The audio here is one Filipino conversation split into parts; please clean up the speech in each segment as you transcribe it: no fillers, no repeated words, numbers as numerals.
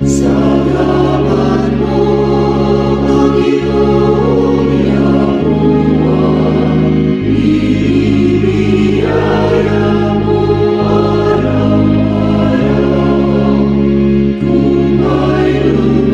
Salamat mo, Panginoong Yahuwah, ibiyaya mo araw-araw, kung mayroon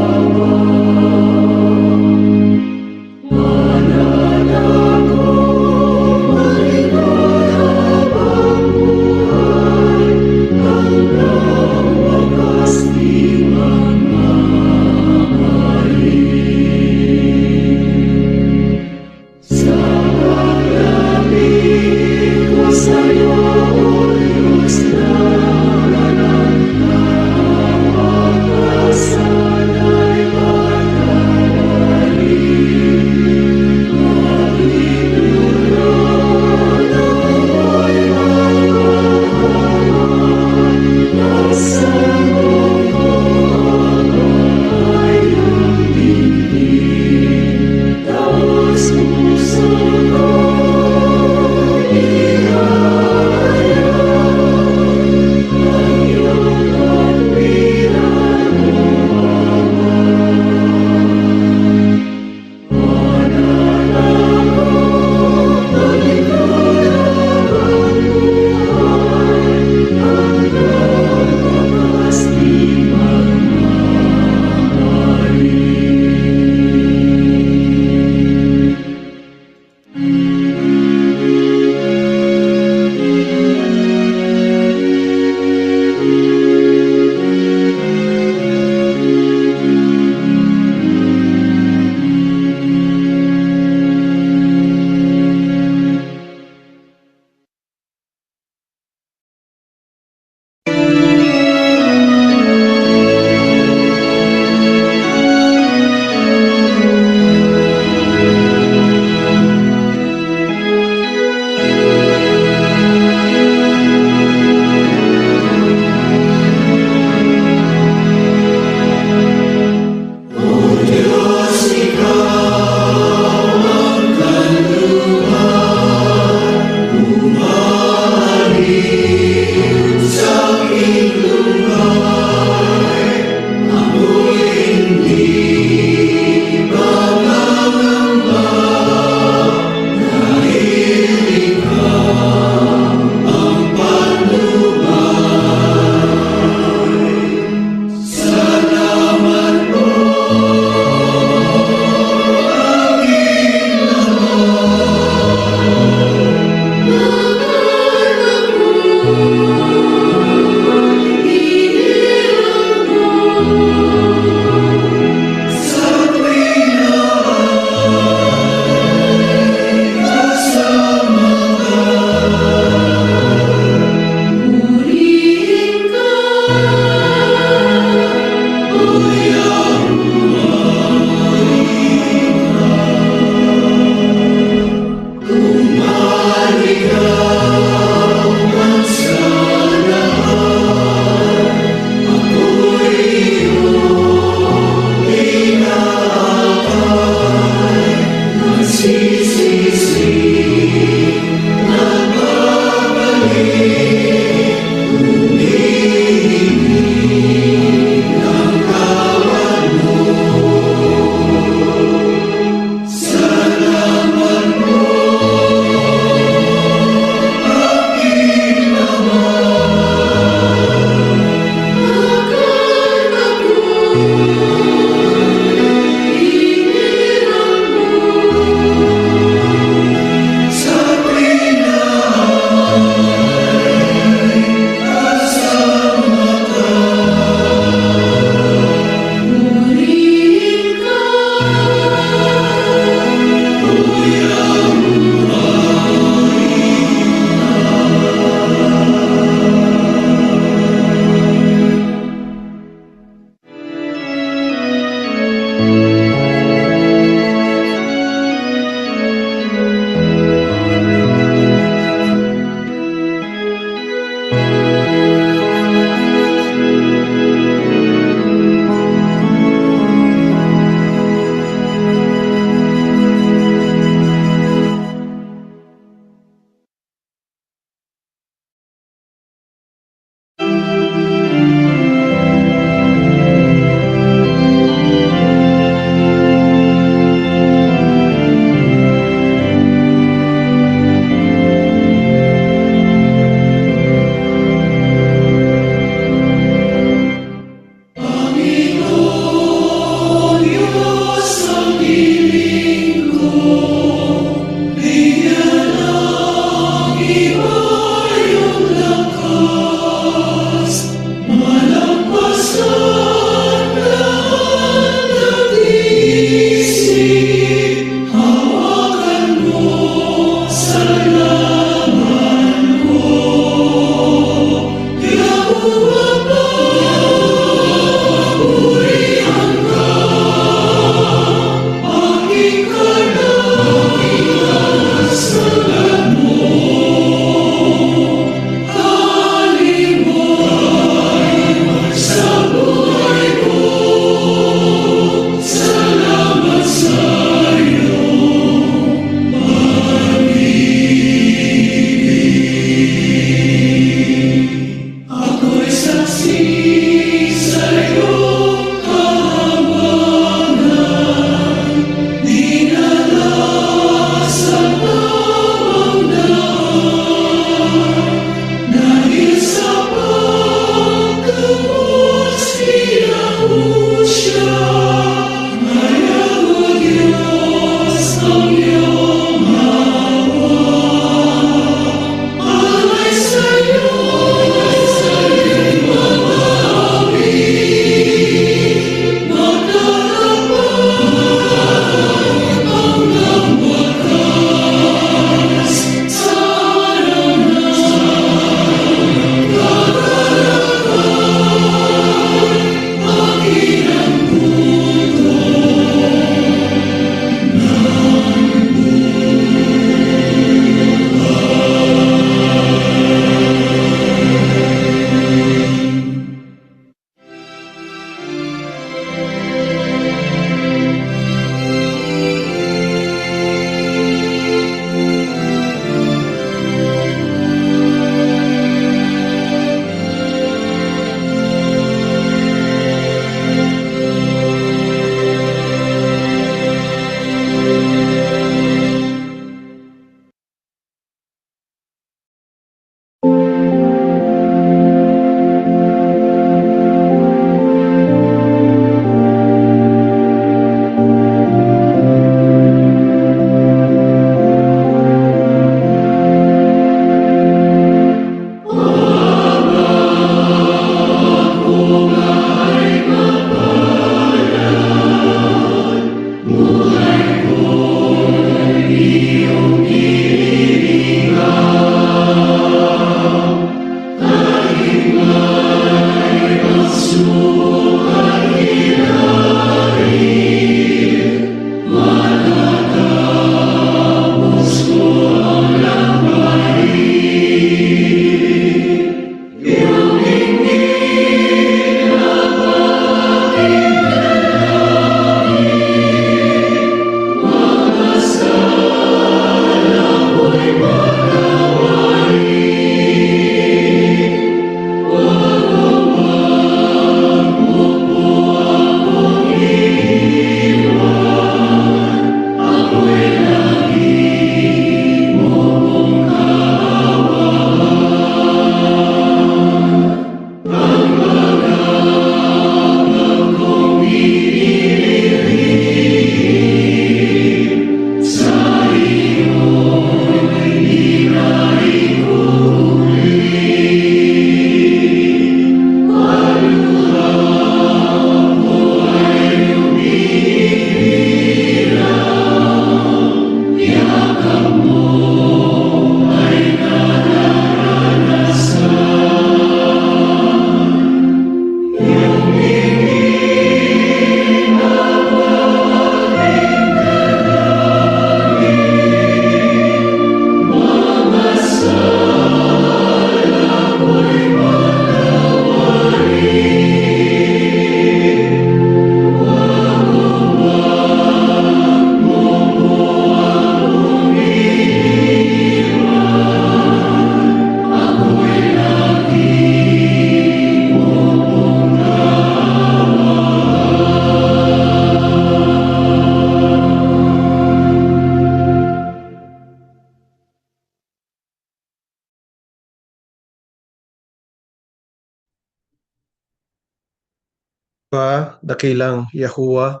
Dakilang Yahuwah,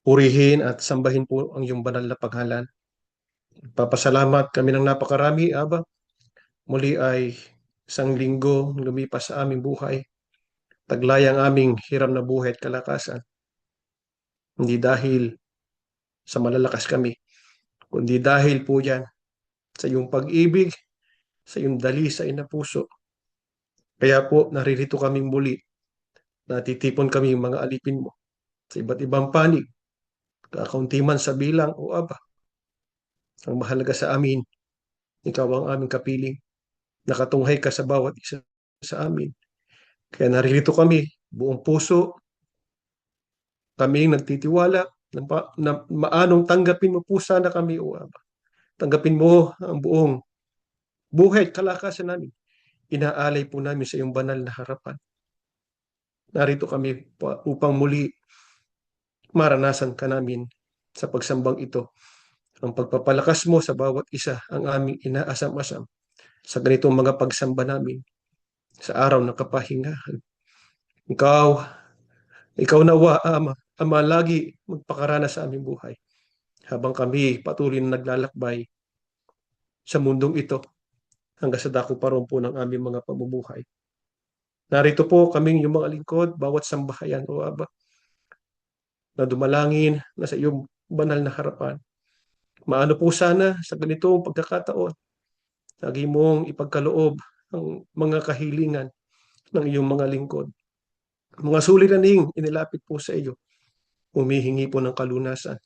purihin at sambahin po ang iyong banal na paghalan. Papasalamat kami ng napakarami, Aba. Muli ay isang linggo lumipas sa aming buhay. Taglay ang aming hiram na buhay at kalakasan. Hindi dahil sa malalakas kami, kundi dahil po yan sa iyong pag-ibig, sa iyong dalisay na puso. Kaya po naririto kaming muli, natitipon kami yung mga alipin mo sa iba't ibang panig, kakaunti man sa bilang o Aba. Ang mahalaga sa amin, ikaw ang aming kapiling. Nakatunghay ka sa bawat isa sa amin. Kaya naririto kami, buong puso, kami nagtitiwala na maanong tanggapin mo po sana kami, o Aba. Tanggapin mo ang buong buhay at kalakasan namin. Inaalay po namin sa iyong banal na harapan. Narito kami upang muli maranasan ka namin sa pagsambang ito. Ang pagpapalakas mo sa bawat isa ang aming inaasam-asam sa ganitong mga pagsamba namin sa araw ng kapahingahan. Ikaw nawa, Ama, lagi magpakaranas sa aming buhay habang kami patuloy na naglalakbay sa mundong ito hanggang sa dako paron po ng aming mga pamumuhay. Narito po kaming yung mga lingkod, bawat sambahayan, o Aba, na dumalangin na sa iyong banal na harapan. Maano po sana sa ganitong pagkakataon, lagi mong ipagkaloob ang mga kahilingan ng iyong mga lingkod. Mga suliraning inilapit po sa iyo, humihingi po ng kalunasan,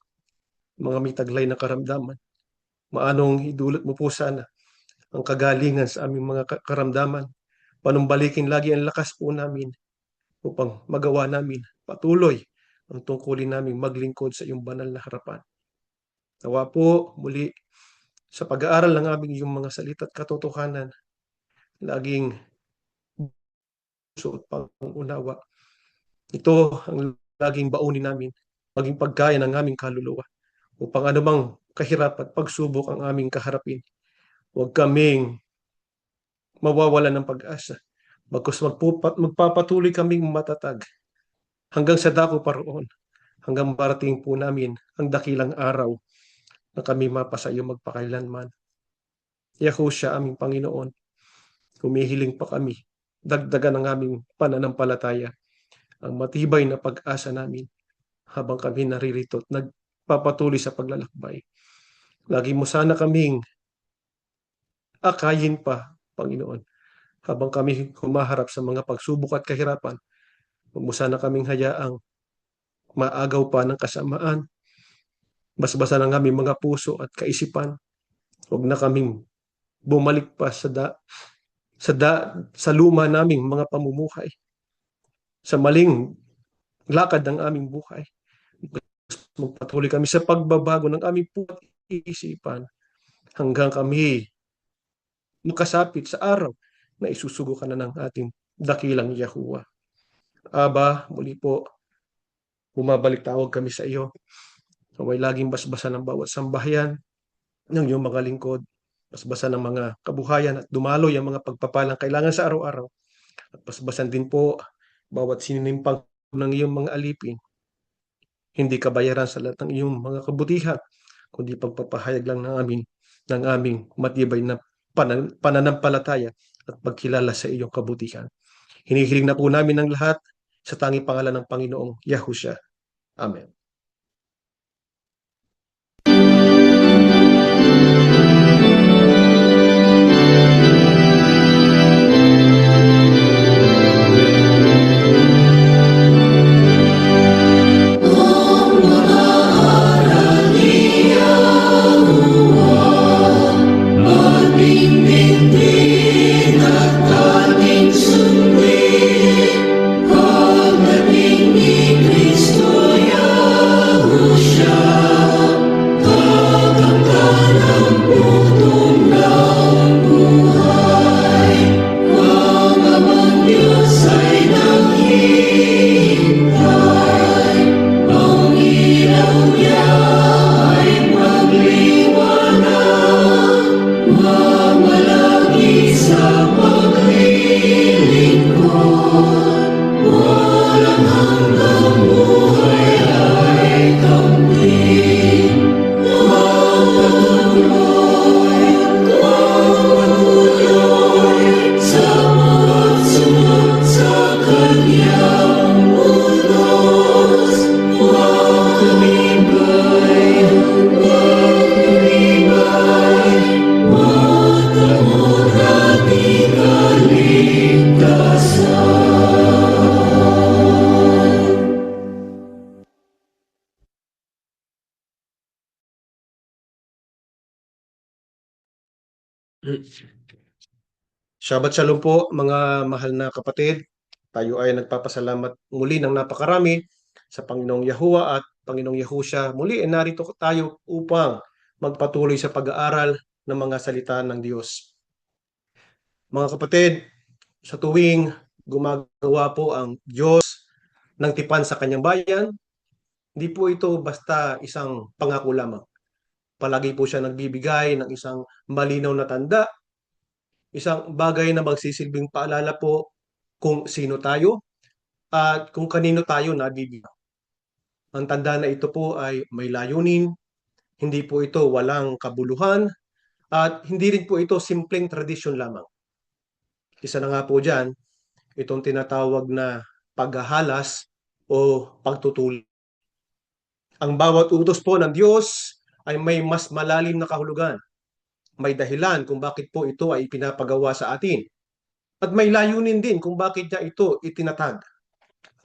mga may taglay na karamdaman. Maanong idulot mo po sana ang kagalingan sa aming mga karamdaman. Panumbalikin lagi ang lakas po namin upang magawa namin patuloy ang tungkulin naming maglingkod sa iyong banal na harapan. Nawa po muli sa pag-aaral ng aming iyong mga salita at katotohanan, laging puso at pangunawa. Ito ang laging baunin namin, maging pagkaya ng aming kaluluwa upang anumang kahirap at pagsubok ang aming kaharapin, huwag kaming mawawala ng pag-asa. Bagkus magpapatuloy kaming matatag hanggang sa dako paroon, hanggang marating po namin ang dakilang araw na kami mapasayo magpakailanman. Yahushua, aming Panginoon, humihiling pa kami, dagdagan ang aming pananampalataya, ang matibay na pag-asa namin habang kami naririto at nagpapatuloy sa paglalakbay. Lagi mo sana kaming akayin pa, Panginoon, habang kami humaharap sa mga pagsubok at kahirapan. Huwag mo sana kaming hayaang maagaw pa ng kasamaan, basbasan ang aming mga puso at kaisipan. Huwag na kaming bumalik pa sa luma naming mga pamumuhay, sa maling lakad ng aming buhay. Magpatuloy kami sa pagbabago ng aming puso at isipan hanggang kami makasapit sa araw na isusugo ka na ng ating dakilang Yahuwah. Aba, muli po, bumabalik tawag kami sa iyo. Naway laging basbasan ng bawat sambahayan ng iyong mga lingkod, basbasan ng mga kabuhayan at dumaloy ang mga pagpapalang kailangan sa araw-araw. At basbasan din po bawat sininimpang ng iyong mga alipin. Hindi kabayaran sa lahat ng iyong mga kabutihan, kundi pagpapahayag lang ng aming matibay na pananampalataya at pagkilala sa iyong kabutihan. Hinihiling na po namin ang lahat sa tanging pangalan ng Panginoong Yahushua. Amen. Walang Shabbat Shalom po mga mahal na kapatid. Tayo ay nagpapasalamat muli ng napakarami sa Panginoong Yahuwah at Panginoong Yahusha. Muli ay narito tayo upang magpatuloy sa pag-aaral ng mga salita ng Diyos. Mga kapatid, sa tuwing gumagawa po ang Diyos ng tipan sa kanyang bayan, hindi po ito basta isang pangako lamang. Palagi po siya nagbibigay ng isang malinaw na tanda, isang bagay na magsisilbing paalala po kung sino tayo at kung kanino tayo nabibigyan. Ang tanda na ito po ay may layunin, hindi po ito walang kabuluhan, at hindi rin po ito simpleng tradisyon lamang. Isa na nga po dyan, itong tinatawag na paghahalas o pagtutuli. Ang bawat utos po ng Diyos ay may mas malalim na kahulugan. May dahilan kung bakit po ito ay pinapagawa sa atin. At may layunin din kung bakit niya ito itinatag.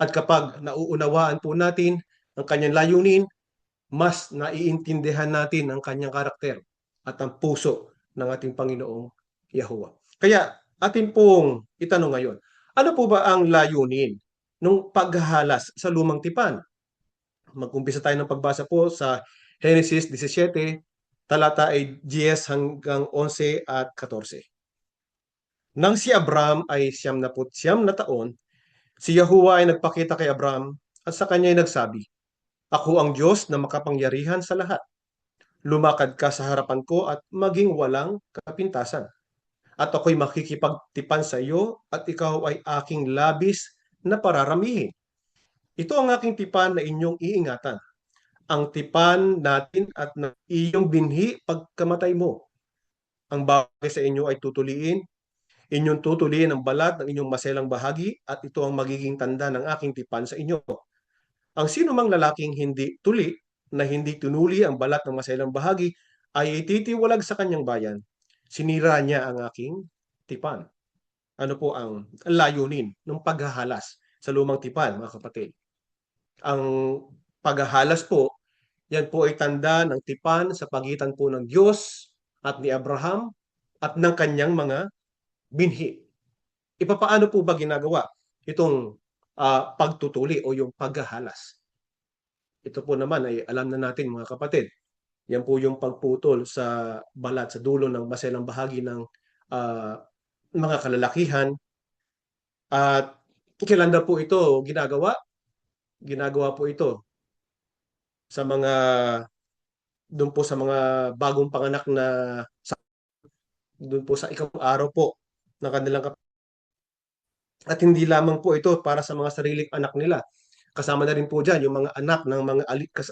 At kapag nauunawaan po natin ang kanyang layunin, mas naiintindihan natin ang kanyang karakter at ang puso ng ating Panginoong Yahuwah. Kaya atin pong itanong ngayon, ano po ba ang layunin ng paghahalas sa lumang tipan? Mag-umpisa tayo ng pagbasa po sa Genesis 17, talata ay 10 hanggang 11 at 14. Nang si Abram ay 99 na taon, si Yahuwah ay nagpakita kay Abram at sa kanya ay nagsabi, "Ako ang Diyos na makapangyarihan sa lahat. Lumakad ka sa harapan ko at maging walang kapintasan. At ako'y makikipagtipan sa iyo at ikaw ay aking labis na pararamihin. Ito ang aking tipan na inyong iingatan. Ang tipan natin at ng iyong binhi pagkamatay mo. Ang bagay sa inyo ay tutuliin. Inyong tutuliin ang balat ng inyong maselang bahagi at ito ang magiging tanda ng aking tipan sa inyo. Ang sino mang lalaking hindi tuli, na hindi tunuli ang balat ng maselang bahagi, ay ititiwalag sa kanyang bayan. Sinira niya ang aking tipan." Ano po ang layunin ng paghahalas sa lumang tipan, mga kapatid? Ang paghahalas po, yan po ay tanda ng tipan sa pagitan po ng Diyos at ni Abraham at ng kanyang mga binhi. Ipapaano po ba ginagawa itong pagtutuli o yung paghahalas? Ito po naman ay alam na natin mga kapatid. Yan po yung pagputol sa balat, sa dulo ng maselang bahagi ng ah, mga kalalakihan. At kailan daw po ito ginagawa? Ginagawa po ito sa mga doon po sa mga bagong panganak na doon po sa ikawang araw po ng kanilang at hindi lamang po ito para sa mga sariling anak nila. Kasama na rin po diyan yung mga anak ng mga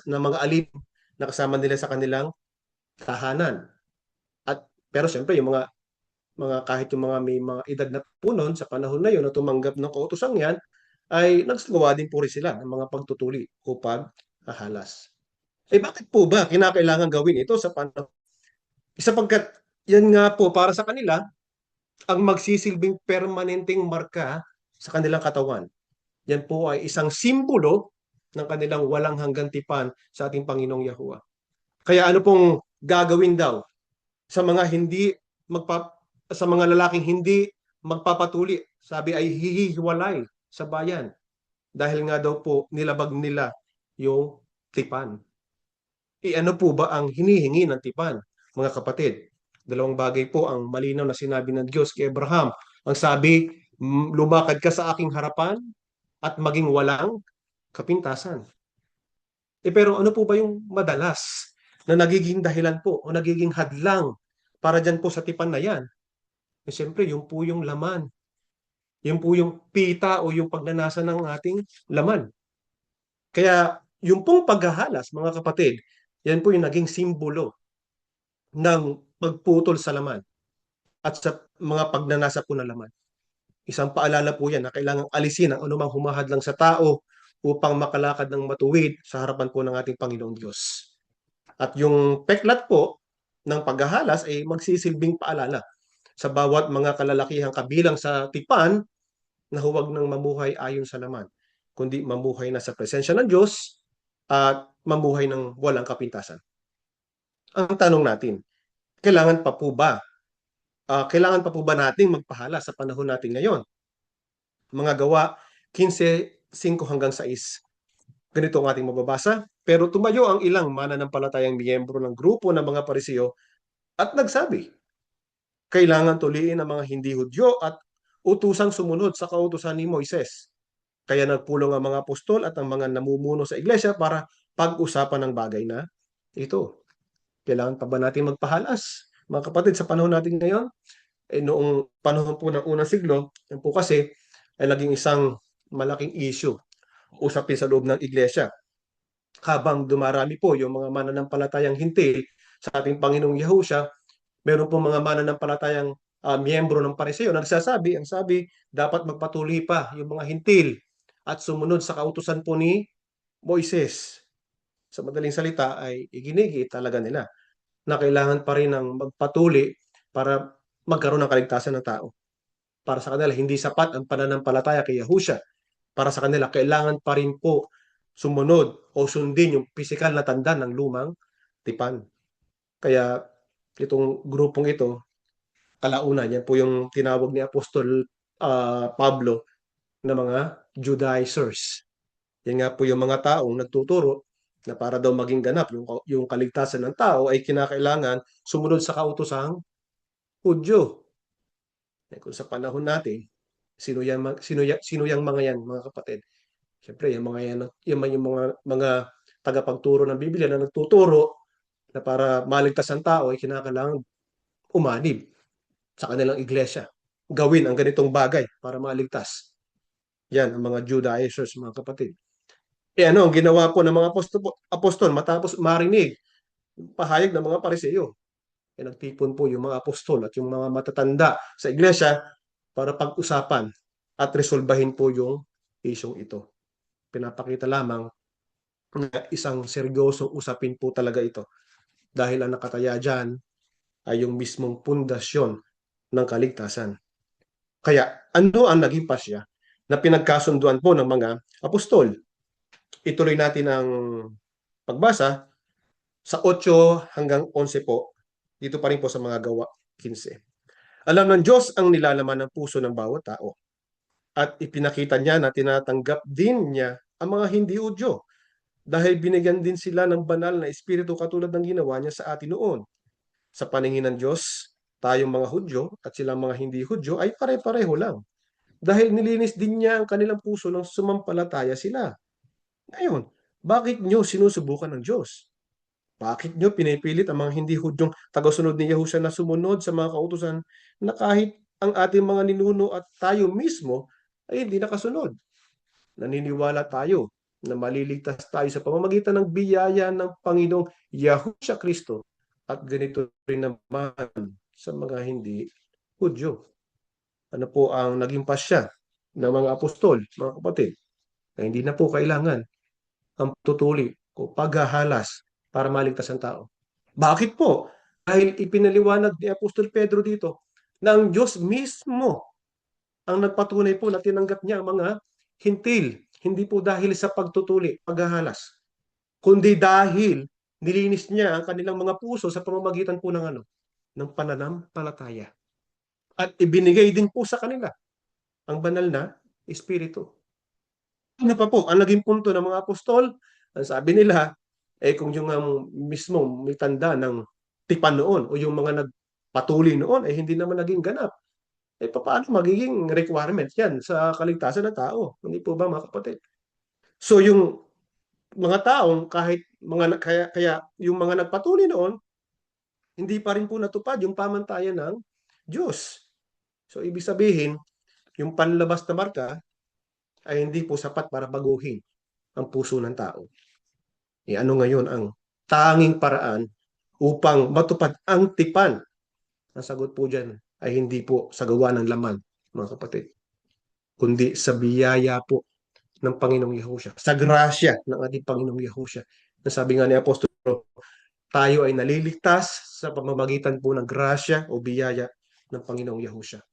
ng mga alip na kasama nila sa kanilang tahanan. At pero siyempre yung mga kahit yung mga may mga edad na po noon sa panahon na yun na tumanggap ng kautosang yan, ay nagsagawa din po rin sila ng mga pagtutuli o paghahalas. Eh bakit po ba kinakailangan gawin ito sa panahon? Sapagkat yan nga po para sa kanila ang magsisilbing permanenteng marka sa kanilang katawan. Yan po ay isang simbolo ng kanilang walang hanggang tipan sa ating Panginoong Yahuwah. Kaya ano pong gagawin daw sa mga hindi sa mga lalaking hindi magpapatuli? Sabi ay hihiwalay sa bayan dahil nga daw po nilabag nila yung tipan. Ano po ba ang hinihingi ng tipan, mga kapatid? Dalawang bagay po ang malinaw na sinabi ng Diyos kay Abraham. Ang sabi, lumakad ka sa aking harapan at maging walang kapintasan. Pero ano po ba yung madalas na nagiging dahilan po o nagiging hadlang para dyan po sa tipan na yan? Siyempre, yung po yung laman. Yung po yung pita o yung pagnanasa ng ating laman. Kaya yung pong paghahalas, mga kapatid, yan po yung naging simbolo ng pagputol sa laman at sa mga pagnanasa po ng laman. Isang paalala po yan na kailangang alisin ang anumang humahadlang sa tao upang makalakad ng matuwid sa harapan po ng ating Panginoong Diyos. At yung peklat po ng paghahalas ay magsisilbing paalala sa bawat mga kalalakihang kabilang sa tipan na huwag nang mamuhay ayon sa laman, kundi mamuhay na sa presensya ng Diyos at mamuhay ng walang kapintasan. Ang tanong natin, kailangan pa po ba kailangan pa po ba nating magpahala sa panahon natin ngayon? Mga Gawa 15:5 hanggang 6. Ganito ang ating mababasa. Pero tumayo ang ilang mananampalatayang miyembro ng grupo ng mga Pariseo at nagsabi, kailangan tuliin ang mga hindi Hudyo at utusang sumunod sa kautusan ni Moises. Kaya nagpulong ang mga apostol at ang mga namumuno sa iglesia para pag-usapan ng bagay na ito. Kailangan pa ba natin magpahalas? Mga kapatid, sa panahon natin ngayon, noong panahon po ng unang siglo, yan po kasi ay naging isang malaking issue, usapin sa loob ng iglesia. Habang dumarami po yung mga mananampalatayang hintil sa ating Panginoong Yahusya, meron po mga mananampalatayang miyembro ng Pariseo na nagsasabi, ang sabi, dapat magpatuloy pa yung mga hintil at sumunod sa kautusan po ni Moises. Sa madaling salita ay iginigi talaga nila na kailangan pa rin ng magpatuli para magkaroon ng kaligtasan ng tao. Para sa kanila, hindi sapat ang pananampalataya kay Yahusya. Para sa kanila, kailangan pa rin po sumunod o sundin yung pisikal na tanda ng lumang tipan. Kaya itong grupong ito, kalaunan, yan po yung tinawag ni Apostol Pablo na mga Judaizers. Yan nga po yung mga taong nagtuturo na para daw maging ganap yung kaligtasan ng tao ay kinakailangan sumunod sa kautosang Hudyo. Eh, kung sa panahon natin, sino yang mga yan, mga kapatid? Siyempre, yung mga yan, yung mga tagapagturo ng Biblia na nagtuturo na para maligtas ang tao ay kinakailangan umanib sa kanilang iglesia. Gawin ang ganitong bagay para maligtas. Yan, ang mga Judaizers, mga kapatid. Ano, ang ginawa po ng mga apostol matapos marinig pahayag ng mga Pariseo. Nagtipon po yung mga apostol at yung mga matatanda sa iglesia para pag-usapan at resolbahin po yung isyong ito. Pinapakita lamang na isang seryosong usapin po talaga ito dahil ang nakataya dyan ay yung mismong pundasyon ng kaligtasan. Kaya ano ang naging pasya na pinagkasunduan po ng mga apostol? Ituloy natin ang pagbasa sa 8 hanggang 11 po. Dito pa rin po sa mga Gawa 15. Alam ng Diyos ang nilalaman ng puso ng bawat tao. At ipinakita niya na tinatanggap din niya ang mga hindi Hudyo dahil binigyan din sila ng banal na espiritu katulad ng ginawa niya sa atin noon. Sa paningin ng Diyos, tayong mga Hudyo at silang mga hindi Hudyo ay pare-pareho lang. Dahil nilinis din niya ang kanilang puso nang sumampalataya sila. Ngayon, bakit nyo sinusubukan ng Diyos? Bakit nyo pinipilit ang mga hindi Hudyong tagasunod ni Yahushua na sumunod sa mga kautusan na kahit ang ating mga ninuno at tayo mismo ay hindi nakasunod? Naniniwala tayo na maliligtas tayo sa pamamagitan ng biyaya ng Panginoong Yahushua Kristo at ganito rin naman sa mga hindi Hudyo. Ano po ang naging pasya ng mga apostol, mga kapatid? Na hindi na po kailangan ang tutuli o paghahalas para maligtas ang tao. Bakit po? Dahil ipinaliwanag ni Apostol Pedro dito na ang Diyos mismo ang nagpatunay po na tinanggap niya ang mga hintil. Hindi po dahil sa pagtutuli, paghahalas, kundi dahil nilinis niya ang kanilang mga puso sa pamamagitan po ng ng pananampalataya. At ibinigay din po sa kanila ang banal na Espiritu. Ano pa po, ang naging punto ng mga apostol, ang sabi nila, kung yung mismo may tanda ng tipan noon o yung mga nagpatuloy noon, hindi naman naging ganap. Paano magiging requirement yan sa kaligtasan ng tao? Hindi po ba, mga kapatid? So yung mga taong kahit kaya yung mga nagpatuloy noon, hindi pa rin po natupad yung pamantayan ng Diyos. So ibig sabihin, yung panlabas na marka ay hindi po sapat para baguhin ang puso ng tao. Ano ngayon ang tanging paraan upang matupad ang tipan? Ang sagot po dyan ay hindi po sa gawa ng laman, mga kapatid, kundi sa biyaya po ng Panginoong Yahushua, sa grasya ng ating Panginoong Yahushua. Sabi nga ni Apostol, tayo ay naliligtas sa pamamagitan po ng grasya o biyaya ng Panginoong Yahushua.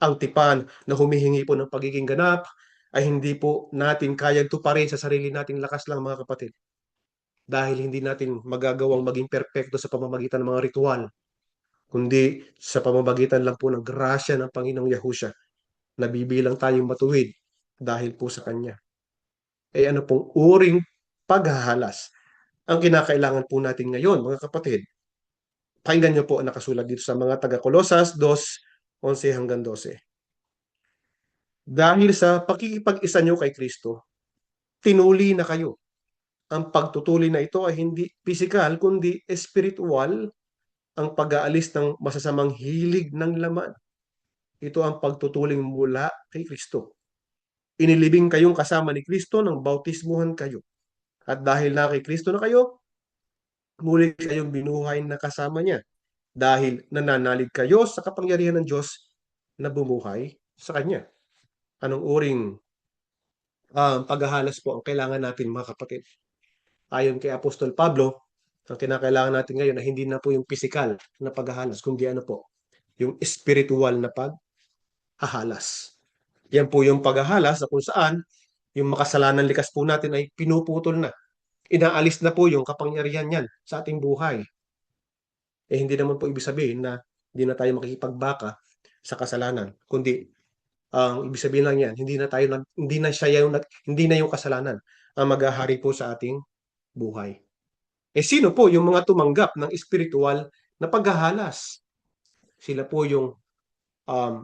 Ang tipan na humihingi po ng pagiging ganap ay hindi po natin kayang tuparin sa sarili nating lakas lang, mga kapatid. Dahil hindi natin magagawang maging perpekto sa pamamagitan ng mga ritual kundi sa pamamagitan lang po ng grasya ng Panginoong Yahusya, nabibilang tayong matuwid dahil po sa Kanya. Ano pong uring paghahalas ang kinakailangan po natin ngayon, mga kapatid? Pakinggan niyo po ang nakasulat dito sa mga taga-Kolosas 2:11 hanggang 12. Dahil sa pakikipag-isa niyo kay Kristo, tinuli na kayo. Ang pagtutuli na ito ay hindi pisikal kundi espiritual, ang pag-aalis ng masasamang hilig ng laman. Ito ang pagtutuling mula kay Kristo. Inilibing kayong kasama ni Kristo nang bautismuhan kayo. At dahil na kay Kristo na kayo, muli kayong binuhay na kasama niya. Dahil nananalig kayo sa kapangyarihan ng Diyos na bumuhay sa Kanya. Anong uring paghahalas po ang kailangan natin, mga kapatid? Ayon kay Apostol Pablo, ang kinakailangan natin ngayon na hindi na po yung physical na paghahalas, kundi ano po, yung spiritual na paghahalas. Yan po yung paghahalas na kung saan yung makasalanan likas po natin ay pinuputol na. Inaalis na po yung kapangyarihan yan sa ating buhay. Hindi naman po ibig sabihin na hindi na tayo makikipagbaka sa kasalanan, kundi ang ibig sabihin lang yan, hindi na siya hindi na yung kasalanan ang maghahari po sa ating buhay. Sino po yung mga tumanggap ng espiritual na paghahalas? Sila po yung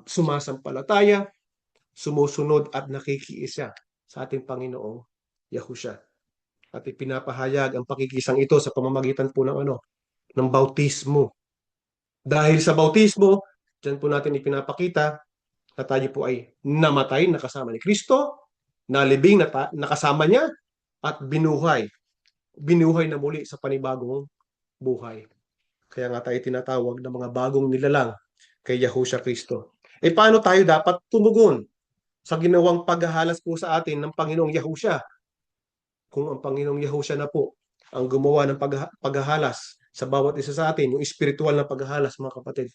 sumasampalataya, sumusunod at nakikiisa sa ating Panginoong Yahusya. At ipinapahayag ang pakikisang ito sa pamamagitan po ng bautismo. Dahil sa bautismo, diyan po natin ipinapakita na tayo po ay namatay na kasama ni Kristo, nalibing na nakasama niya, at binuhay. Binuhay na muli sa panibagong buhay. Kaya nga tayo tinatawag na mga bagong nilalang kay Yahusya Kristo. Paano tayo dapat tumugon sa ginawang paghahalas po sa atin ng Panginoong Yahusya? Kung ang Panginoong Yahusya na po ang gumawa ng paghahalas sa bawat isa sa atin, yung spiritual na paghahalas, mga kapatid,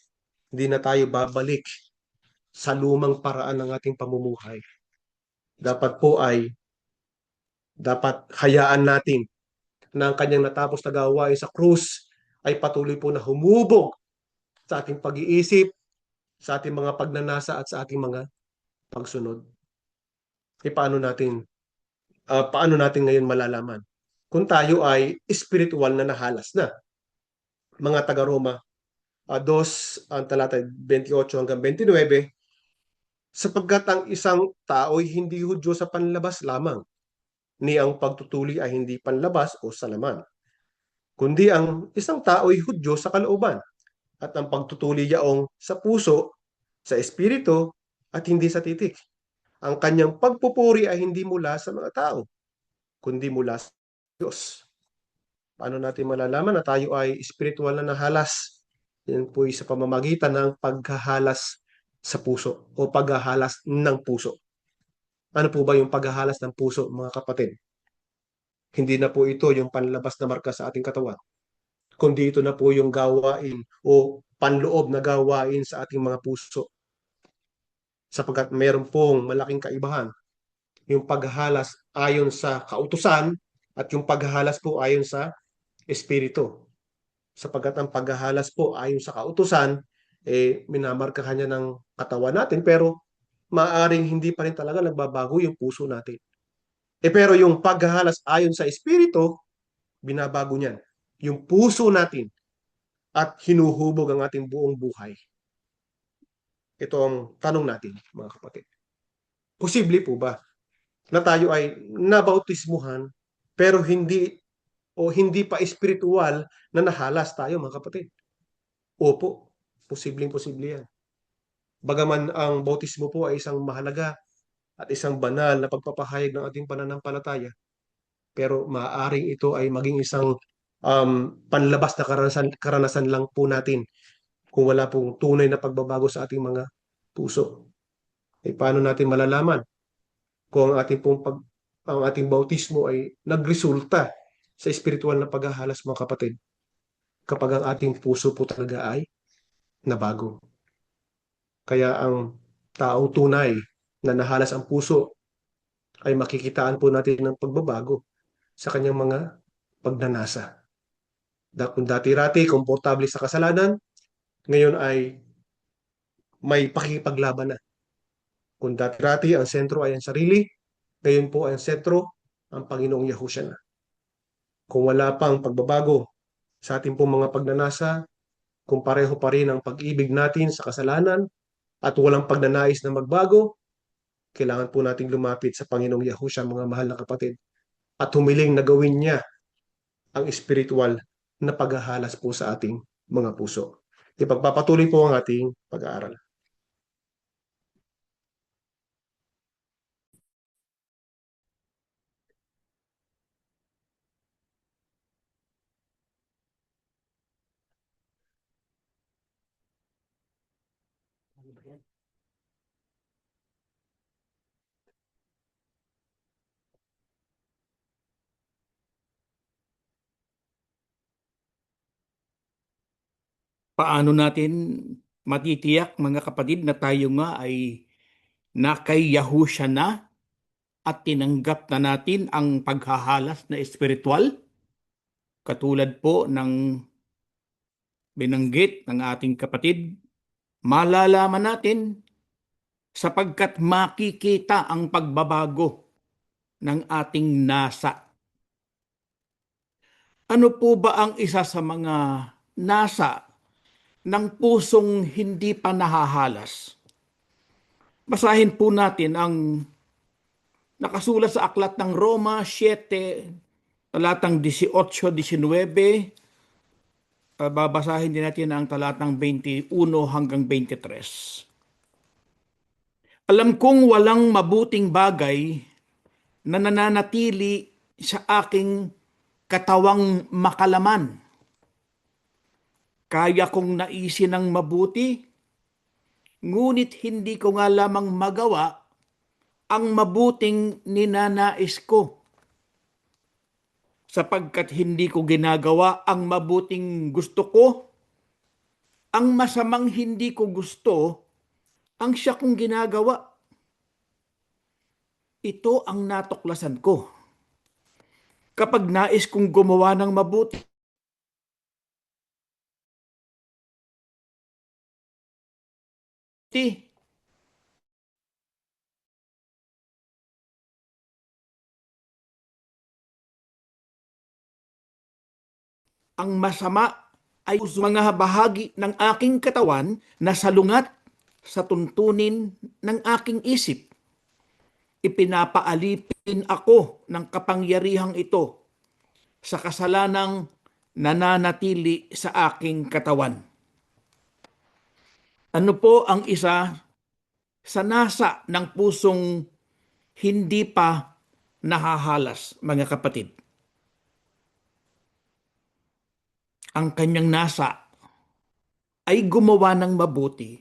hindi na tayo babalik sa lumang paraan ng ating pamumuhay. Dapat hayaan natin na ang kanyang natapos na gawain sa krus ay patuloy po na humubog sa ating pag-iisip, sa ating mga pagnanasa at sa ating mga pagsunod. Paano natin ngayon malalaman kung tayo ay spiritual na nahalas na? Mga taga-Roma 2, ang talata 28 hanggang 29, sapagkat ang isang tao ay hindi Hudyo sa panlabas lamang, ni ang pagtutuli ay hindi panlabas o sa laman, kundi ang isang tao ay Hudyo sa kalooban, at ang pagtutuli yaong sa puso, sa espiritu, at hindi sa titik. Ang kanyang pagpupuri ay hindi mula sa mga tao, kundi mula sa Diyos. Paano natin malalaman na tayo ay spiritual na nahalas? Yan po ay sa pamamagitan ng paghahalas sa puso o paghahalas ng puso. Ano po ba yung paghahalas ng puso, mga kapatid? Hindi na po ito yung panlabas na marka sa ating katawan, kundi ito na po yung gawain o panloob na gawain sa ating mga puso. Sapagkat mayroon pong malaking kaibahan yung paghahalas ayon sa kautusan at yung paghahalas po ayon sa espiritu. Sapagkat ang paghahalas po ayon sa kautusan, minamarkahan niya ng katawan natin, pero maaring hindi pa rin talaga nagbabago yung puso natin. Pero yung paghahalas ayon sa espiritu, binabago niyan yung puso natin at hinuhubog ang ating buong buhay. Ito ang tanong natin, mga kapatid. Posible po ba na tayo ay nabautismuhan pero hindi pa espiritual na nahalas tayo, mga kapatid? Opo, posibleng-posible yan. Bagaman ang bautismo po ay isang mahalaga at isang banal na pagpapahayag ng ating pananampalataya, pero maaaring ito ay maging isang panlabas na karanasan lang po natin kung wala pong tunay na pagbabago sa ating mga puso. Paano natin malalaman kung ang ating bautismo ay nagresulta sa espiritual na paghahalas, mga kapatid, kapag ang ating puso po talaga ay nabago? Kaya ang taong tunay na nahalas ang puso ay makikitaan po natin ng pagbabago sa kanyang mga pagnanasa. Kung dati-rati komportable sa kasalanan, ngayon ay may pakikipaglaban na. Kung dati-dati ang sentro ay ang sarili, ngayon po ang sentro ang Panginoong Yahushua na. Kung wala pang pagbabago sa ating pong mga pagnanasa, kung pareho pa rin ang pag-ibig natin sa kasalanan at walang pagnanais na magbago, kailangan po nating lumapit sa Panginoong Yahushua, mga mahal na kapatid, at humiling na gawin niya ang espiritual na paghahalas po sa ating mga puso. Ipagpapatuloy po ang ating pag-aaral. Paano natin matitiyak, mga kapatid, na tayo nga ay na kay Yahusha na at tinanggap na natin ang paghahalas na espiritual? Katulad po ng binanggit ng ating kapatid, malalaman natin sapagkat makikita ang pagbabago ng ating nasa. Ano po ba ang isa sa mga nasa ng pusong hindi pa nahahalas? Basahin po natin ang nakasulat sa aklat ng Roma 7, talatang 18-19. Babasahin din natin ang talatang 21-23. Alam kong walang mabuting bagay na nananatili sa aking katawang makalaman. Kaya kong naisin ng mabuti, ngunit hindi ko nga lamang magawa ang mabuting ninanais ko. Sapagkat hindi ko ginagawa ang mabuting gusto ko, ang masamang hindi ko gusto, ang siya kong ginagawa. Ito ang natuklasan ko. Kapag nais kong gumawa ng mabuti, ang masama ay mga bahagi ng aking katawan na salungat sa tuntunin ng aking isip. Ipinapaalipin ako ng kapangyarihang ito sa kasalanang nananatili sa aking katawan. Ano po ang isa sa nasa ng pusong hindi pa nahahalas, mga kapatid? Ang kanyang nasa ay gumawa ng mabuti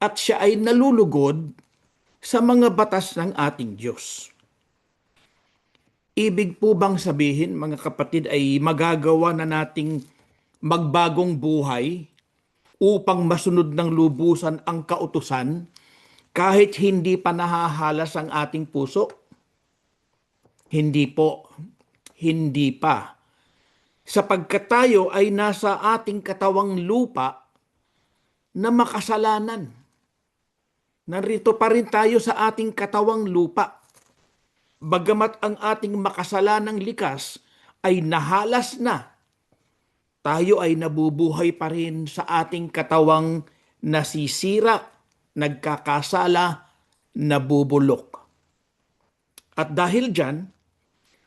at siya ay nalulugod sa mga batas ng ating Diyos. Ibig po bang sabihin, mga kapatid, ay magagawa na nating magbagong buhay upang masunod ng lubusan ang kautusan kahit hindi pa nahahalas ang ating puso? Hindi po. Hindi pa. Sapagkat tayo ay nasa ating katawang lupa na makasalanan. Narito pa rin tayo sa ating katawang lupa. Bagamat ang ating makasalanang likas ay nahalas na, tayo ay nabubuhay pa rin sa ating katawang nasisira, nagkakasala, nabubulok. At dahil dyan,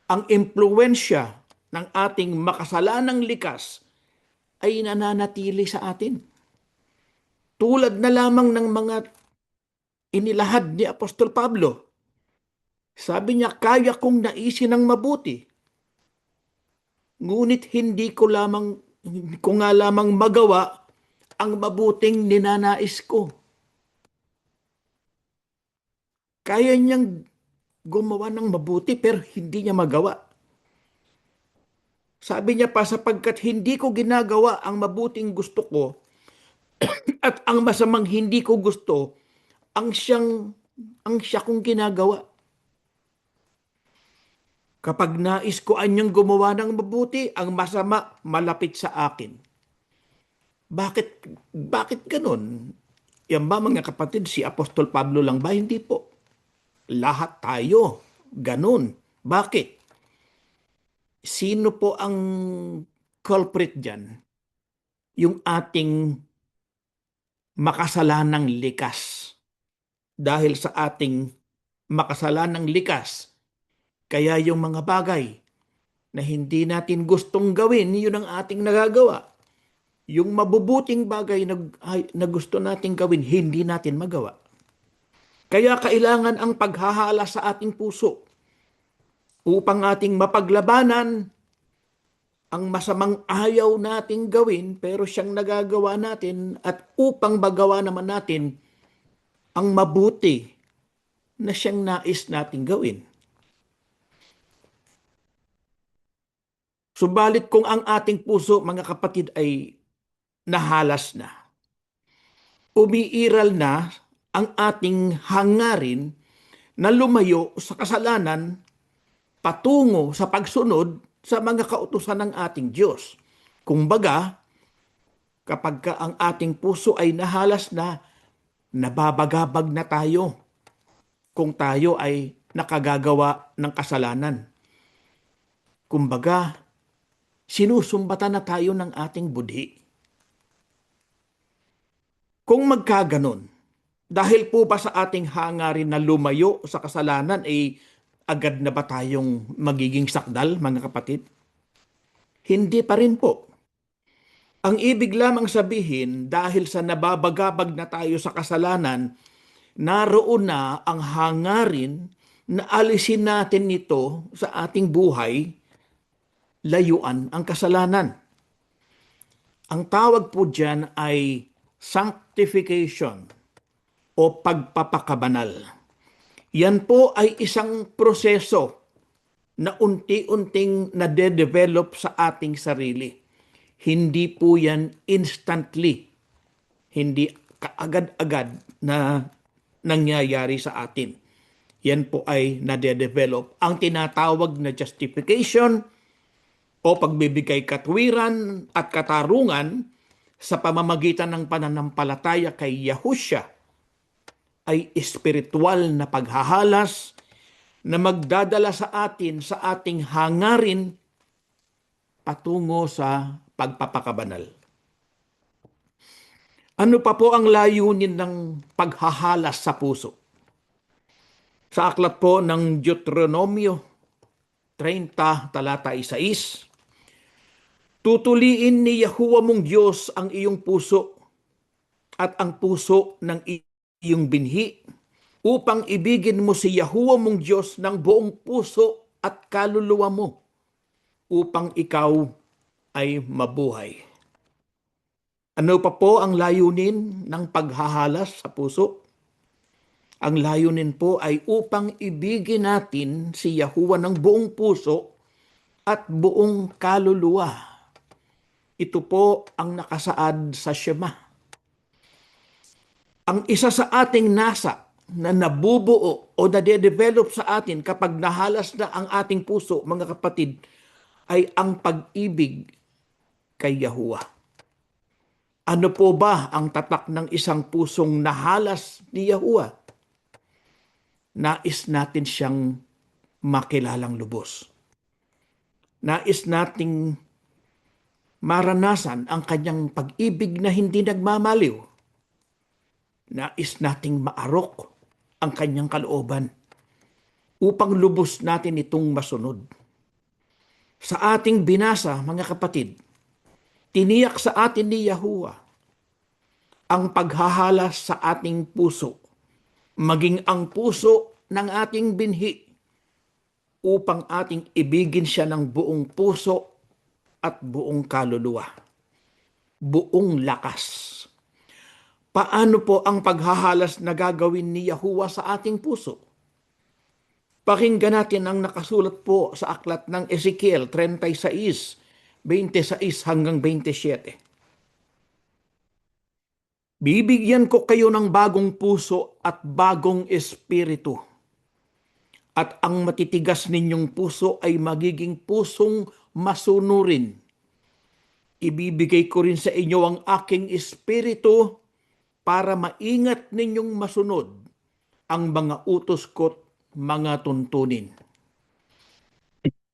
ang impluwensya ng ating makasalanang likas ay nananatili sa atin. Tulad na lamang ng mga inilahad ni Apostol Pablo. Sabi niya, kaya kong naisin ng mabuti, ngunit hindi ko nga lamang magawa ang mabuting ninanais ko. Kaya niyang gumawa ng mabuti pero hindi niya magawa. Sabi niya pa, sapagkat hindi ko ginagawa ang mabuting gusto ko at ang masamang hindi ko gusto, ang siya kong ginagawa. Kapag nais ko anyang gumawa ng mabuti, ang masama malapit sa akin. Bakit ganun? Yan ba mga kapatid, si Apostol Pablo lang ba? Hindi po. Lahat tayo. Ganun. Bakit? Sino po ang culprit dyan? Yung ating makasalanang likas. Dahil sa ating makasalanang likas, kaya yung mga bagay na hindi natin gustong gawin, yun ang ating nagagawa. Yung mabubuting bagay na gusto nating gawin, hindi natin magawa. Kaya kailangan ang paghahala sa ating puso upang ating mapaglabanan ang masamang ayaw nating gawin pero siyang nagagawa natin, at upang magawa naman natin ang mabuti na siyang nais nating gawin. Subalit kung ang ating puso, mga kapatid, ay nahalas na, umiiral na ang ating hangarin na lumayo sa kasalanan patungo sa pagsunod sa mga kautusan ng ating Diyos. Kumbaga, kapag ang ating puso ay nahalas na, nababagabag na tayo kung tayo ay nakagagawa ng kasalanan. Kumbaga, sinusumbatan na tayo ng ating budhi. Kung magkaganon, dahil po ba sa ating hangarin na lumayo sa kasalanan, ay agad na ba tayong magiging sakdal, mga kapatid? Hindi pa rin po. Ang ibig lamang sabihin, dahil sa nababagabag na tayo sa kasalanan, naroon na ang hangarin na alisin natin ito sa ating buhay, layuan ang kasalanan. Ang tawag po dyan ay sanctification o pagpapakabanal. Yan po ay isang proseso na unti-unting nade-develop sa ating sarili. Hindi po yan instantly. Hindi kaagad-agad na nangyayari sa atin. Yan po ay nade-develop. Ang tinatawag na justification o pagbibigay katwiran at katarungan sa pamamagitan ng pananampalataya kay Yahushua ay espiritual na paghahalas na magdadala sa atin sa ating hangarin patungo sa pagpapakabanal. Ano pa po ang layunin ng paghahalas sa puso? Sa aklat po ng Deuteronomio 30, talata 6, tutuliin ni Yahuwah mong Diyos ang iyong puso at ang puso ng iyong binhi upang ibigin mo si Yahuwah mong Diyos ng buong puso at kaluluwa mo upang ikaw ay mabuhay. Ano pa po ang layunin ng paghahalas sa puso? Ang layunin po ay upang ibigin natin si Yahuwah ng buong puso at buong kaluluwa. Ito po ang nakasaad sa Shema. Ang isa sa ating nasa na nabubuo o nade-develop sa atin kapag nahalas na ang ating puso, mga kapatid, ay ang pag-ibig kay Yahuwah. Ano po ba ang tatak ng isang pusong nahalas ni Yahuwah? Nais natin siyang makilalang lubos. Nais nating maranasan ang kanyang pag-ibig na hindi nagmamaliw. Nais nating maarok ang kanyang kalooban upang lubos natin itong masunod. Sa ating binasa, mga kapatid, tiniyak sa atin ni Yahuwah ang paghahalas sa ating puso, maging ang puso ng ating binhi, upang ating ibigin siya ng buong puso at buong kaluluwa, buong lakas. Paano po ang paghahalas na gagawin ni Yahuwah sa ating puso? Pakinggan natin ang nakasulat po sa aklat ng Ezekiel 36, 26 hanggang 27. Bibigyan ko kayo ng bagong puso at bagong espiritu. At ang matitigas ninyong puso ay magiging pusong masunurin. ibibigay ko rin sa inyo ang aking espiritu para maingat ninyong masunod ang mga utos ko't mga tuntunin.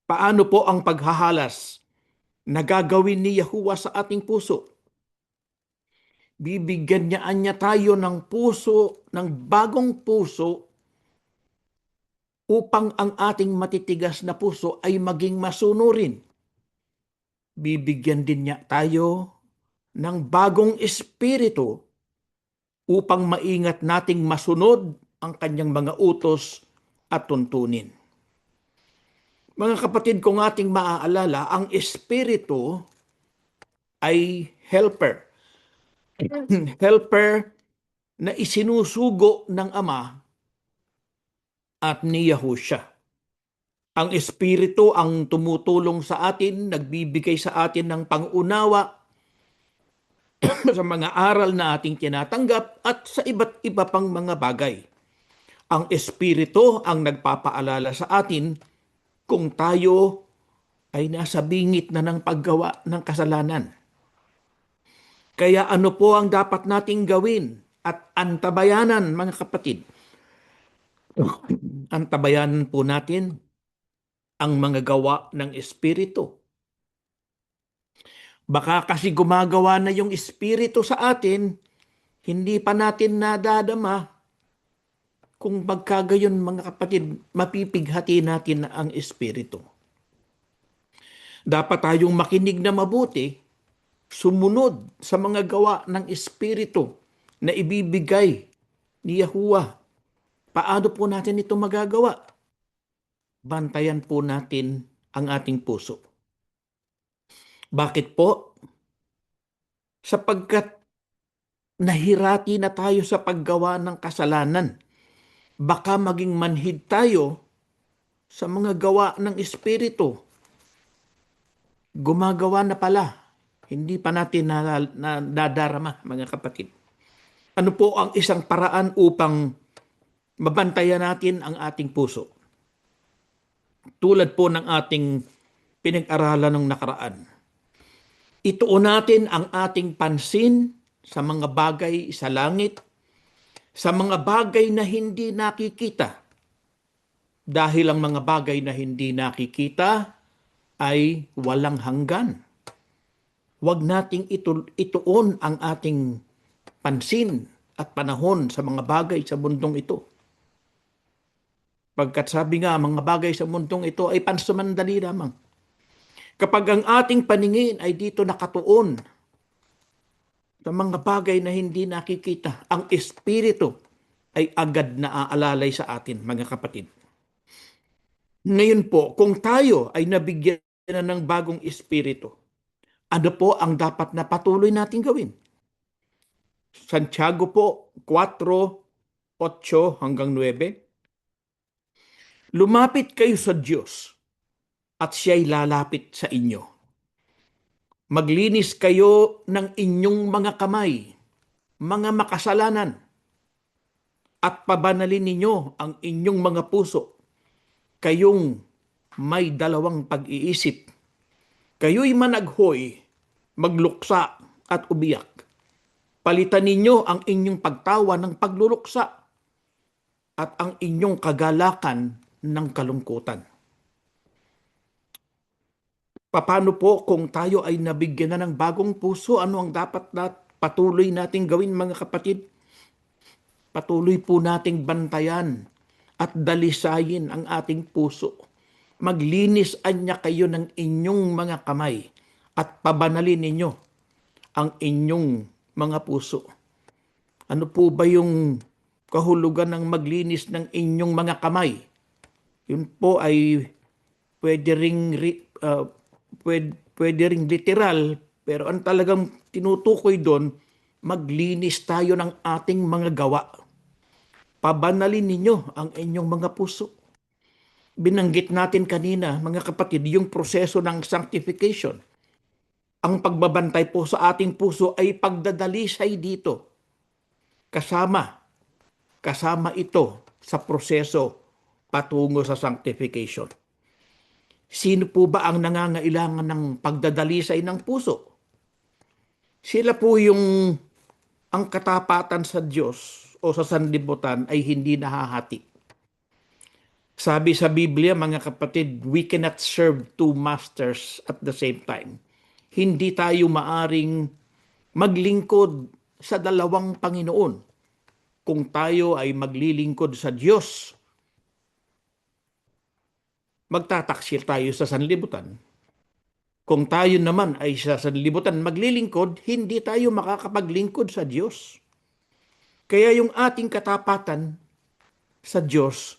Paano po ang paghahalas na gagawin ni Yahuwah sa ating puso? Bibigyan niya tayo ng puso, ng bagong puso, upang ang ating matitigas na puso ay maging masunurin. Bibigyan din niya tayo ng bagong espiritu upang maingat nating masunod ang kanyang mga utos at tuntunin. Mga kapatid, kung ating maaalala, ang espiritu ay helper. Helper na isinusugo ng Ama at ni Yahushua. Ang espiritu ang tumutulong sa atin, nagbibigay sa atin ng pangunawa sa mga aral na ating tinatanggap at sa iba't iba pang mga bagay. Ang espiritu ang nagpapaalala sa atin kung tayo ay nasa bingit na ng paggawa ng kasalanan. Kaya ano po ang dapat nating gawin at antabayanan, mga kapatid? Antabayanan po natin ang mga gawa ng espiritu. Baka kasi gumagawa na yung espiritu sa atin, hindi pa natin nadadama. Kung magkagayon, mga kapatid, mapipighati natin ang espiritu. Dapat tayong makinig na mabuti, sumunod sa mga gawa ng espiritu na ibibigay ni Yahuwah. Paano po natin ito magagawa? Bantayan po natin ang ating puso. Bakit po? Sapagkat nahirati na tayo sa paggawa ng kasalanan. Baka maging manhid tayo sa mga gawa ng espiritu. Gumagawa na pala. Hindi pa natin nadarama, mga kapatid. Ano po ang isang paraan upang mabantayan natin ang ating puso? Tulad po ng ating pinag-aralan ng nakaraan. Ituon natin ang ating pansin sa mga bagay sa langit, sa mga bagay na hindi nakikita. Dahil ang mga bagay na hindi nakikita ay walang hanggan. Huwag nating ituon ang ating pansin at panahon sa mga bagay sa mundong ito. Pagkat sabi nga, mga bagay sa mundong ito ay pansamandali lamang. Kapag ang ating paningin ay dito nakatuon sa mga bagay na hindi nakikita, ang espiritu ay agad na aalalay sa atin, mga kapatid. Ngayon po, kung tayo ay nabigyan na ng bagong espiritu, ano po ang dapat na patuloy nating gawin? Santiago po, 4:8 hanggang 9. Lumapit kayo sa Diyos at siya'y lalapit sa inyo. Maglinis kayo ng inyong mga kamay, mga makasalanan, at pabanalin ninyo ang inyong mga puso. Kayong may dalawang pag-iisip. Kayo'y managhoy, magluksa at ubiyak. Palitan ninyo ang inyong pagtawa ng pagluluksa at ang inyong kagalakan ng kalungkutan. Paano po kung tayo ay nabigyan na ng bagong puso? Ano ang dapat na patuloy nating gawin, mga kapatid? Patuloy po nating bantayan at dalisayin ang ating puso. Maglinis anya kayo ng inyong mga kamay at pabanalin ninyo ang inyong mga puso. Ano po ba yung kahulugan ng maglinis ng inyong mga kamay? Yun po ay pwede ring literal, pero ang talagang tinutukoy doon, maglinis tayo ng ating mga gawa. Pabanalin ninyo ang inyong mga puso. Binanggit natin kanina, mga kapatid, yung proseso ng sanctification. Ang pagbabantay po sa ating puso ay pagdadalisay dito. Kasama ito sa proseso patungo sa sanctification. Sino po ba ang nangangailangan ng pagdadalisay ng puso? Sila po yung ang katapatan sa Diyos o sa sanlibutan ay hindi nahahati. Sabi sa Biblia, mga kapatid, we cannot serve two masters at the same time. Hindi tayo maaring maglingkod sa dalawang Panginoon. Kung tayo ay maglilingkod sa Diyos, magtataksil tayo sa sanlibutan. Kung tayo naman ay sa sanlibutan maglilingkod, hindi tayo makakapaglingkod sa Diyos. Kaya yung ating katapatan sa Diyos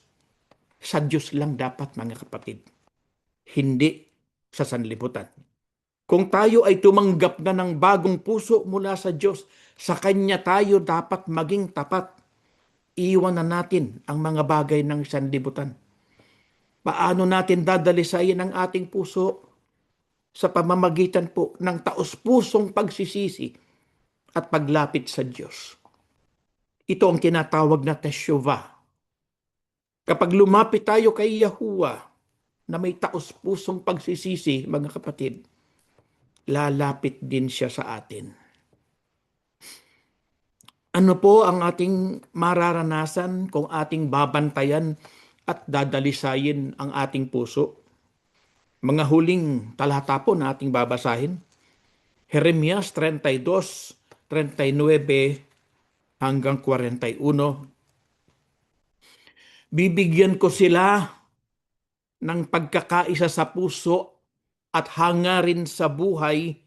lang dapat, mga kapatid. Hindi sa sanlibutan. Kung tayo ay tumanggap na ng bagong puso mula sa Diyos, sa Kanya tayo dapat maging tapat. Iwan na natin ang mga bagay ng sanlibutan. Paano natin dadalisayin ang ating puso? Sa pamamagitan po ng taos-pusong pagsisisi at paglapit sa Diyos. Ito ang tinatawag na teshuvah. Kapag lumapit tayo kay Yahuwah na may taos-pusong pagsisisi, mga kapatid, lalapit din siya sa atin. Ano po ang ating mararanasan kung ating babantayan at dadalisayin ang ating puso? Mga huling talata po na ating babasahin. Jeremias 32, 39 hanggang 41. Bibigyan ko sila ng pagkakaisa sa puso at hangarin sa buhay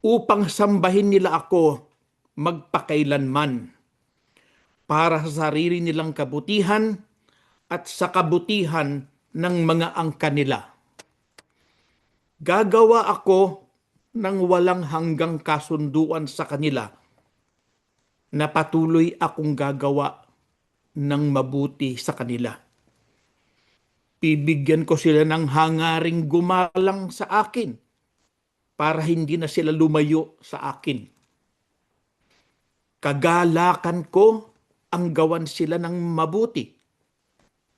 upang sambahin nila ako magpakailanman para sa sarili nilang kabutihan at sa kabutihan ng mga angka nila. Gagawa ako ng walang hanggang kasunduan sa kanila na patuloy akong gagawa ng mabuti sa kanila. Bibigyan ko sila ng hangaring gumalang sa akin para hindi na sila lumayo sa akin. Kagalakan ko ang gawan sila ng mabuti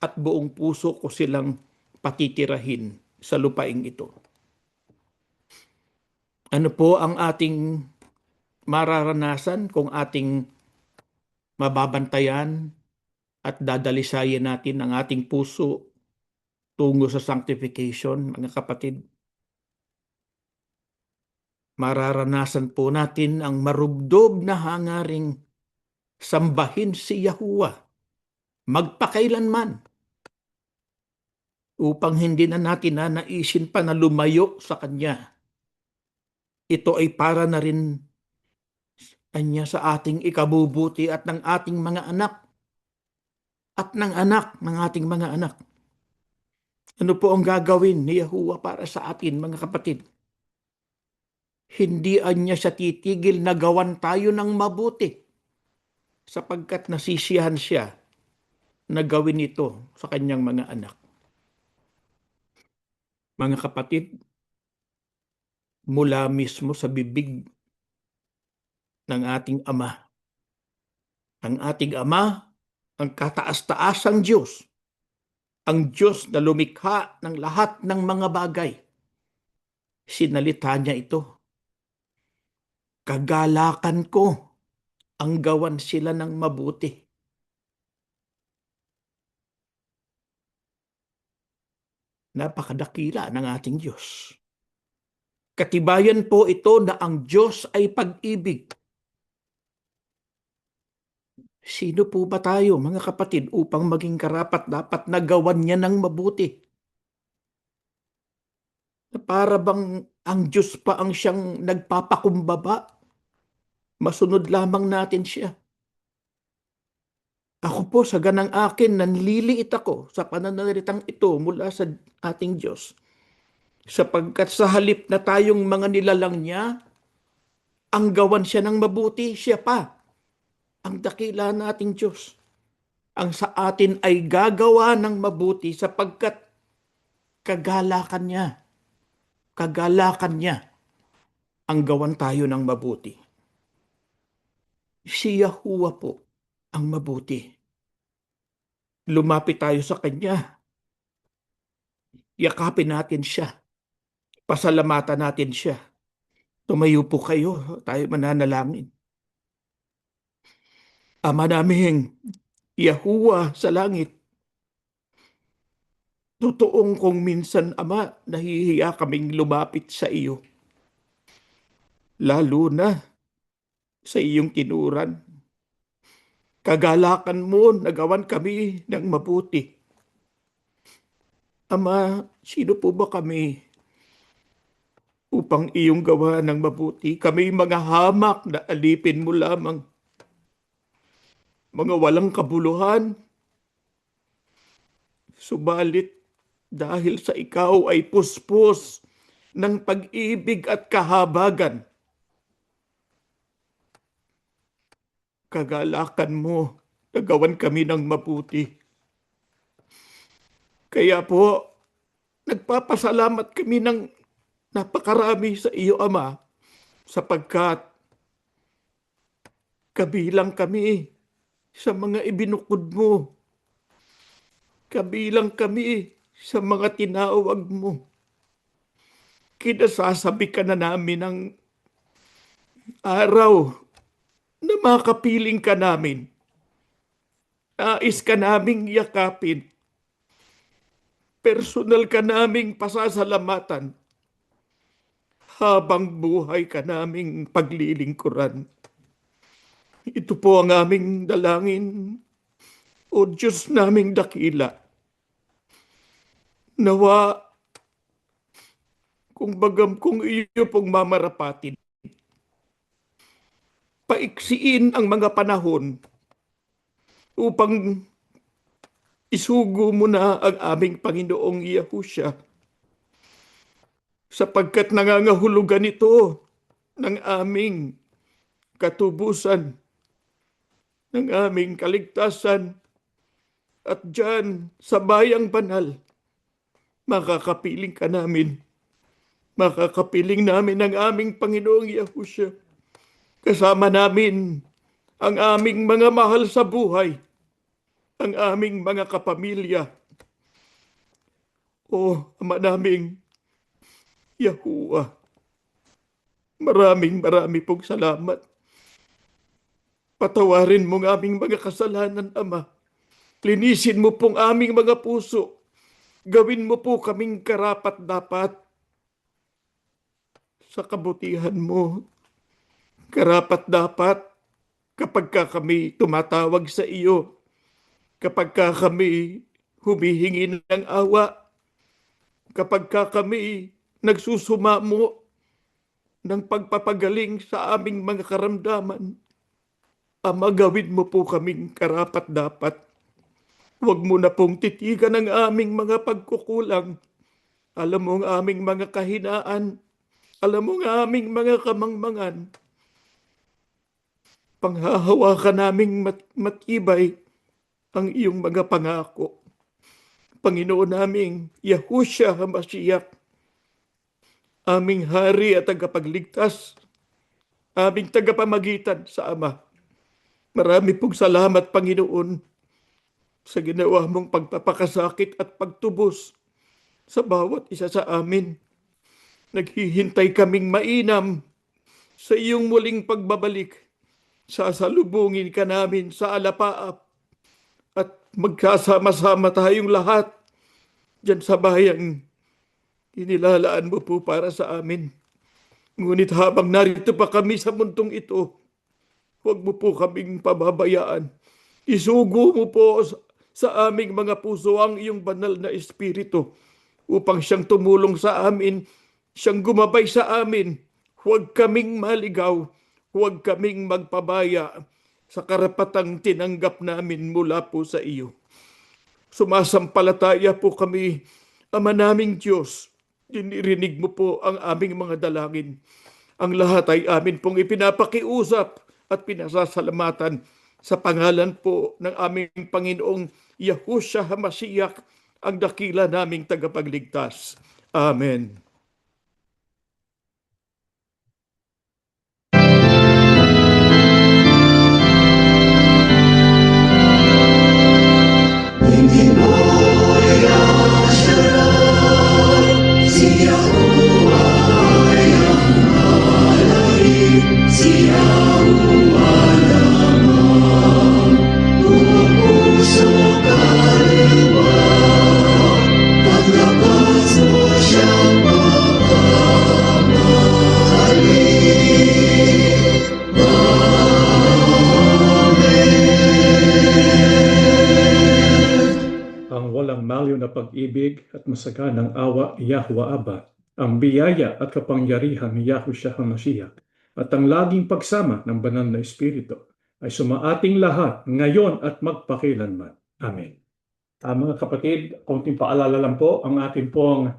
at buong puso ko silang patitirahin sa lupaing ito. Ano po ang ating mararanasan kung ating mababantayan at dadalisayin natin ang ating puso tungo sa sanctification, mga kapatid? Mararanasan po natin ang marubdob na hangaring sambahin si Yahuwah magpakailanman upang hindi na natin nanaisin pa na lumayo sa Kanya. Ito ay para na rin Kanya sa ating ikabubuti at ng ating mga anak at ng anak ng ating mga anak. Ano po ang gagawin ni Yahuwah para sa atin, mga kapatid? Hindi niya siya titigil na gawan tayo ng mabuti sapagkat nasisiyahan siya na gawin ito sa kanyang mga anak. Mga kapatid, mula mismo sa bibig ng ating Ama, ang ating Ama, ang kataas-taasang Diyos, ang Diyos na lumikha ng lahat ng mga bagay, sinalita niya ito. Kagalakan ko ang gawan sila ng mabuti. Napakadakila ng ating Diyos. Katibayan po ito na ang Diyos ay pag-ibig. Sino po ba tayo, mga kapatid, upang maging karapat-dapat na gawan niya ng mabuti? Para bang ang Diyos pa ang siyang nagpapakumbaba? Masunod lamang natin siya. Ako po, sa ganang akin, nanliliit ako sa pananalitang ito mula sa ating Diyos. Sapagkat sa halip na tayong mga nilalang niya, ang gawan siya ng mabuti, siya pa. Ang dakila nating Diyos. Ang sa atin ay gagawa ng mabuti sapagkat kagalakan niya. Kagalakan niya ang gawan tayo ng mabuti. Si Yahuwah po ang mabuti. Lumapit tayo sa Kanya. Yakapin natin siya. Pasalamatan natin siya. Tumayo po kayo, tayo mananalangin. Ama naming Yahuwah sa langit, totoong kung minsan, Ama, nahihiya kaming lumapit sa iyo, lalo na sa iyong tinuran. Kagalakan mo, nagawan kami ng mabuti. Ama, sino po ba kami upang iyong gawa ng mabuti? Kami mga hamak na alipin mo lamang, mga walang kabuluhan. Subalit, dahil sa ikaw ay puspos ng pag-ibig at kahabagan, kagalakan mo, nagawan kami ng mabuti. Kaya po, nagpapasalamat kami ng napakarami sa iyo, Ama, sapagkat kabilang kami sa mga ibinukod mo. Kabilang kami sa mga tinawag mo. Kinasasabi ka na namin ng araw na makapiling ka namin. Nais ka naming yakapin. Personal ka naming pasasalamatan. Habang buhay ka naming paglilingkuran. Ito po ang aming dalangin, O Diyos naming dakila. Nawa, kung iyo pong mamarapatin, paiksiin ang mga panahon upang isugo mo na ang aming Panginoong Yahushua, sapagkat nangangahulugan ito ng aming katubusan, ng aming kaligtasan, at dyan sa bayang banal, makakapiling ka namin. Makakapiling namin ang aming Panginoong Yahushua. Kasama namin ang aming mga mahal sa buhay, ang aming mga kapamilya. O Ama naming Yahuwah, maraming pong salamat. Patawarin mo ang aming mga kasalanan, Ama. Linisin mo pong aming mga puso. Gawin mo po kaming karapat-dapat sa kabutihan mo. Karapat-dapat kapag kami tumatawag sa iyo, kapag kami humihingi ng awa, kapag kami nagsusumamo ng pagpapagaling sa aming mga karamdaman. Ama, gawin mo po kaming karapat-dapat. Huwag mo na pong titigan ang aming mga pagkukulang. Alam mo ang aming mga kahinaan. Alam mo ang aming mga kamangmangan. Panghahawakan naming matibay ang iyong mga pangako. Panginoon naming Yahushua HaMashiach, aming hari at tagapagligtas, aming tagapamagitan sa Ama. Marami pong salamat, Panginoon, sa ginawa mong pagpapakasakit at pagtubos sa bawat isa sa amin. Naghihintay kaming mainam sa iyong muling pagbabalik. Sasalubungin ka namin sa alapaap at magkasama-sama tayong lahat dyan sa bayang inilalaan mo po para sa amin. Ngunit habang narito pa kami sa mundong ito, huwag mo po kaming pababayaan. Isugo mo po sa aming mga puso ang iyong banal na Espiritu upang siyang tumulong sa amin, siyang gumabay sa amin. Huwag kaming maligaw, huwag kaming magpabaya sa karapatang tinanggap namin mula po sa iyo. Sumasampalataya po kami, Ama naming Diyos, dinirinig mo po ang aming mga dalangin. Ang lahat ay amin pong ipinapakiusap at pinasasalamatan sa pangalan po ng aming Panginoong Yahushua HaMashiach, ang dakila naming tagapagligtas. Amen. Hindi mo iasyaran, si Yahuwah ay ang mahal. na pag-ibig at masaganang awa ni Yahuwah Abba, ang biyaya at kapangyarihan ni Yahushua HaMashiach, at ang laging pagsama ng banal na Espiritu ay sumaating lahat ngayon at magpakilanman. Amen. Mga kapatid, konting paalala lang po, ang ating pong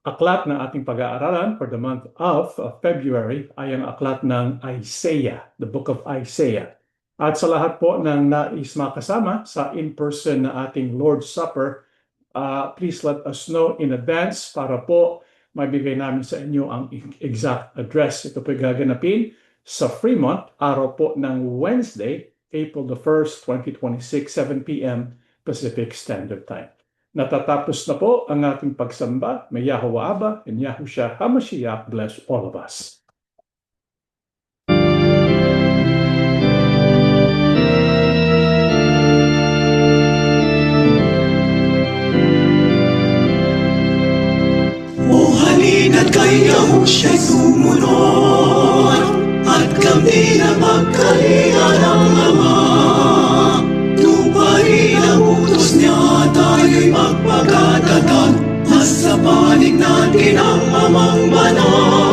aklat na ating pag-aaralan for the month of February ay ang aklat ng Isaiah, the book of Isaiah. At sa lahat po ng nais makasama sa in-person na ating Lord's Supper, please let us know in advance para po maibigay namin sa inyo ang exact address. Ito po gaganapin sa Fremont, araw po ng Wednesday, April the 1st, 2026, 7 p.m. Pacific Standard Time. Natatapos na po ang ating pagsamba. May Yahuwah Abba and Yahushua HaMashiach bless all of us. O halina't kay Yahusha'y sumunod, at kami na magkalinga ng Ama. Tuparin ang utos niya, tayo'y magpakatatag, at sa panig natin ang Amang Banal.